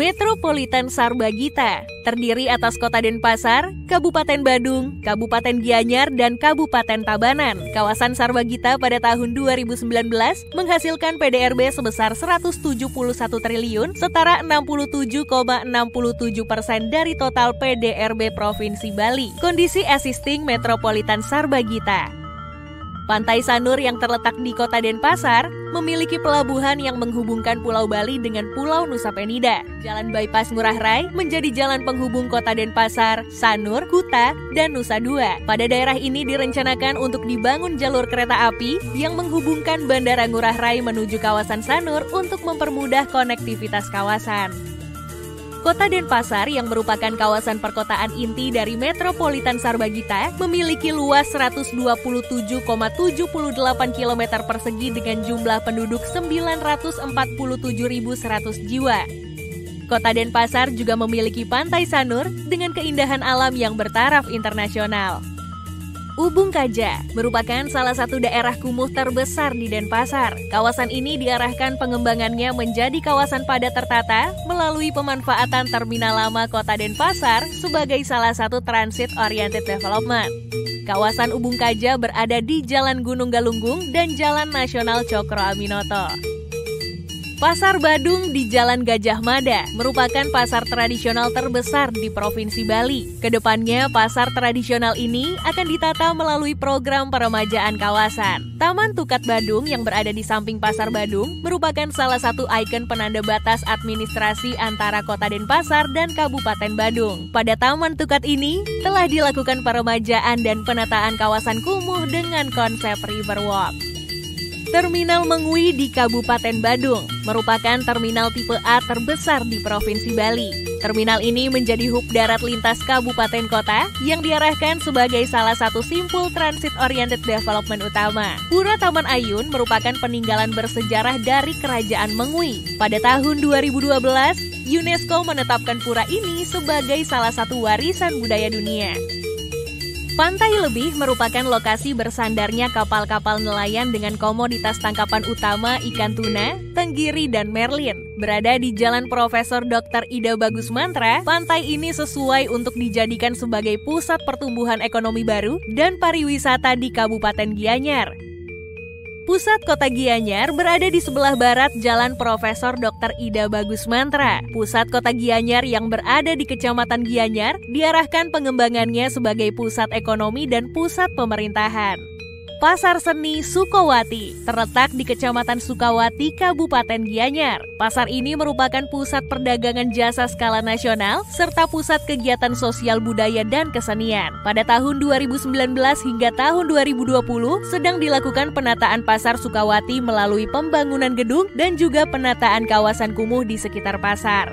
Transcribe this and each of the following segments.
Metropolitan Sarbagita terdiri atas Kota Denpasar, Kabupaten Badung, Kabupaten Gianyar, dan Kabupaten Tabanan. Kawasan Sarbagita pada tahun 2019 menghasilkan PDRB sebesar 171 triliun, setara 67,67% dari total PDRB Provinsi Bali. Kondisi existing Metropolitan Sarbagita. Pantai Sanur yang terletak di Kota Denpasar memiliki pelabuhan yang menghubungkan Pulau Bali dengan Pulau Nusa Penida. Jalan bypass Ngurah Rai menjadi jalan penghubung Kota Denpasar, Sanur, Kuta, dan Nusa Dua. Pada daerah ini direncanakan untuk dibangun jalur kereta api yang menghubungkan Bandara Ngurah Rai menuju kawasan Sanur untuk mempermudah konektivitas kawasan. Kota Denpasar yang merupakan kawasan perkotaan inti dari Metropolitan Sarbagita memiliki luas 127,78 km persegi dengan jumlah penduduk 947.100 jiwa. Kota Denpasar juga memiliki Pantai Sanur dengan keindahan alam yang bertaraf internasional. Ubung Kaja merupakan salah satu daerah kumuh terbesar di Denpasar. Kawasan ini diarahkan pengembangannya menjadi kawasan padat tertata melalui pemanfaatan terminal lama Kota Denpasar sebagai salah satu transit oriented development. Kawasan Ubung Kaja berada di Jalan Gunung Galunggung dan Jalan Nasional Cokro Aminoto. Pasar Badung di Jalan Gajah Mada merupakan pasar tradisional terbesar di Provinsi Bali. Kedepannya, pasar tradisional ini akan ditata melalui program peremajaan kawasan. Taman Tukat Badung yang berada di samping Pasar Badung merupakan salah satu ikon penanda batas administrasi antara Kota Denpasar dan Kabupaten Badung. Pada Taman Tukat ini, telah dilakukan peremajaan dan penataan kawasan kumuh dengan konsep Riverwalk. Terminal Mengwi di Kabupaten Badung merupakan terminal tipe A terbesar di Provinsi Bali. Terminal ini menjadi hub darat lintas kabupaten kota yang diarahkan sebagai salah satu simpul transit oriented development utama. Pura Taman Ayun merupakan peninggalan bersejarah dari Kerajaan Mengwi. Pada tahun 2012, UNESCO menetapkan pura ini sebagai salah satu warisan budaya dunia. Pantai Lebih merupakan lokasi bersandarnya kapal-kapal nelayan dengan komoditas tangkapan utama ikan tuna, tenggiri, dan merlin. Berada di Jalan Profesor Dr. Ida Bagus Mantra, pantai ini sesuai untuk dijadikan sebagai pusat pertumbuhan ekonomi baru dan pariwisata di Kabupaten Gianyar. Pusat Kota Gianyar berada di sebelah barat Jalan Profesor Dr. Ida Bagus Mantra. Pusat Kota Gianyar yang berada di Kecamatan Gianyar diarahkan pengembangannya sebagai pusat ekonomi dan pusat pemerintahan. Pasar Seni Sukawati terletak di Kecamatan Sukawati, Kabupaten Gianyar. Pasar ini merupakan pusat perdagangan jasa skala nasional serta pusat kegiatan sosial budaya dan kesenian. Pada tahun 2019 hingga tahun 2020 sedang dilakukan penataan Pasar Sukawati melalui pembangunan gedung dan juga penataan kawasan kumuh di sekitar pasar.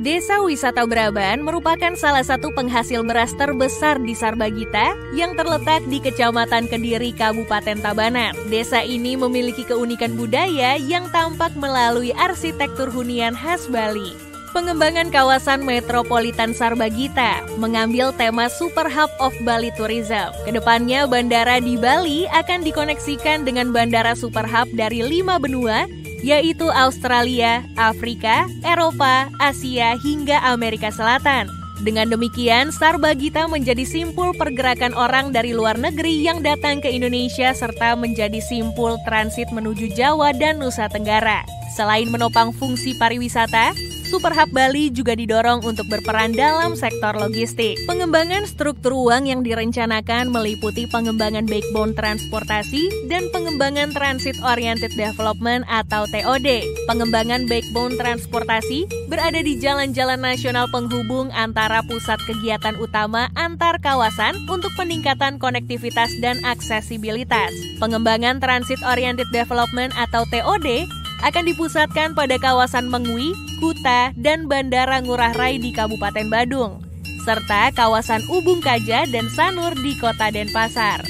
Desa Wisata Braban merupakan salah satu penghasil beras terbesar di Sarbagita yang terletak di Kecamatan Kediri, Kabupaten Tabanan. Desa ini memiliki keunikan budaya yang tampak melalui arsitektur hunian khas Bali. Pengembangan kawasan Metropolitan Sarbagita mengambil tema Super Hub of Bali Tourism. Kedepannya bandara di Bali akan dikoneksikan dengan bandara Super Hub dari 5 benua, yaitu Australia, Afrika, Eropa, Asia, hingga Amerika Selatan. Dengan demikian, Sarbagita menjadi simpul pergerakan orang dari luar negeri yang datang ke Indonesia serta menjadi simpul transit menuju Jawa dan Nusa Tenggara. Selain menopang fungsi pariwisata, Super Hub Bali juga didorong untuk berperan dalam sektor logistik. Pengembangan struktur uang yang direncanakan meliputi pengembangan backbone transportasi dan pengembangan Transit Oriented Development atau TOD. Pengembangan backbone transportasi berada di jalan-jalan nasional penghubung antara pusat kegiatan utama antar kawasan untuk peningkatan konektivitas dan aksesibilitas. Pengembangan Transit Oriented Development atau TOD akan dipusatkan pada kawasan Mengwi, Kuta, dan Bandara Ngurah Rai di Kabupaten Badung, serta kawasan Ubung Kaja dan Sanur di Kota Denpasar.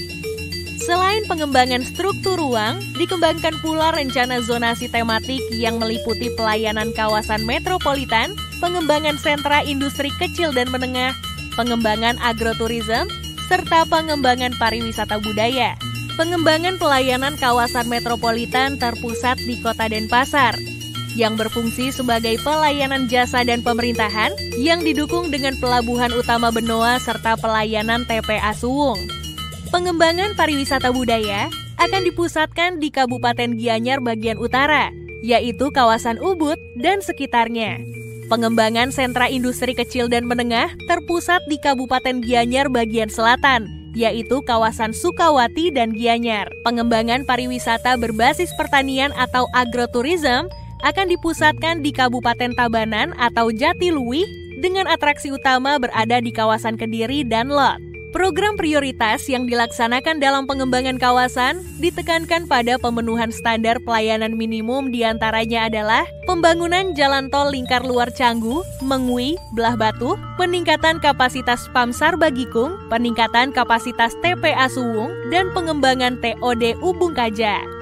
Selain pengembangan struktur ruang, dikembangkan pula rencana zonasi tematik yang meliputi pelayanan kawasan metropolitan, pengembangan sentra industri kecil dan menengah, pengembangan agroturism, serta pengembangan pariwisata budaya. Pengembangan pelayanan kawasan metropolitan terpusat di Kota Denpasar, yang berfungsi sebagai pelayanan jasa dan pemerintahan yang didukung dengan pelabuhan utama Benoa serta pelayanan TPA Suwung. Pengembangan pariwisata budaya akan dipusatkan di Kabupaten Gianyar bagian utara, yaitu kawasan Ubud dan sekitarnya. Pengembangan sentra industri kecil dan menengah terpusat di Kabupaten Gianyar bagian selatan, yaitu kawasan Sukawati dan Gianyar. Pengembangan pariwisata berbasis pertanian atau agroturism akan dipusatkan di Kabupaten Tabanan atau Jatiluwih dengan atraksi utama berada di kawasan Kediri dan Lot. Program prioritas yang dilaksanakan dalam pengembangan kawasan ditekankan pada pemenuhan standar pelayanan minimum, diantaranya adalah pembangunan jalan tol lingkar luar Canggu, Mengwi, Belah Batu, peningkatan kapasitas PAM Sarbagikung, peningkatan kapasitas TPA Suwung, dan pengembangan TOD Ubung Kaja.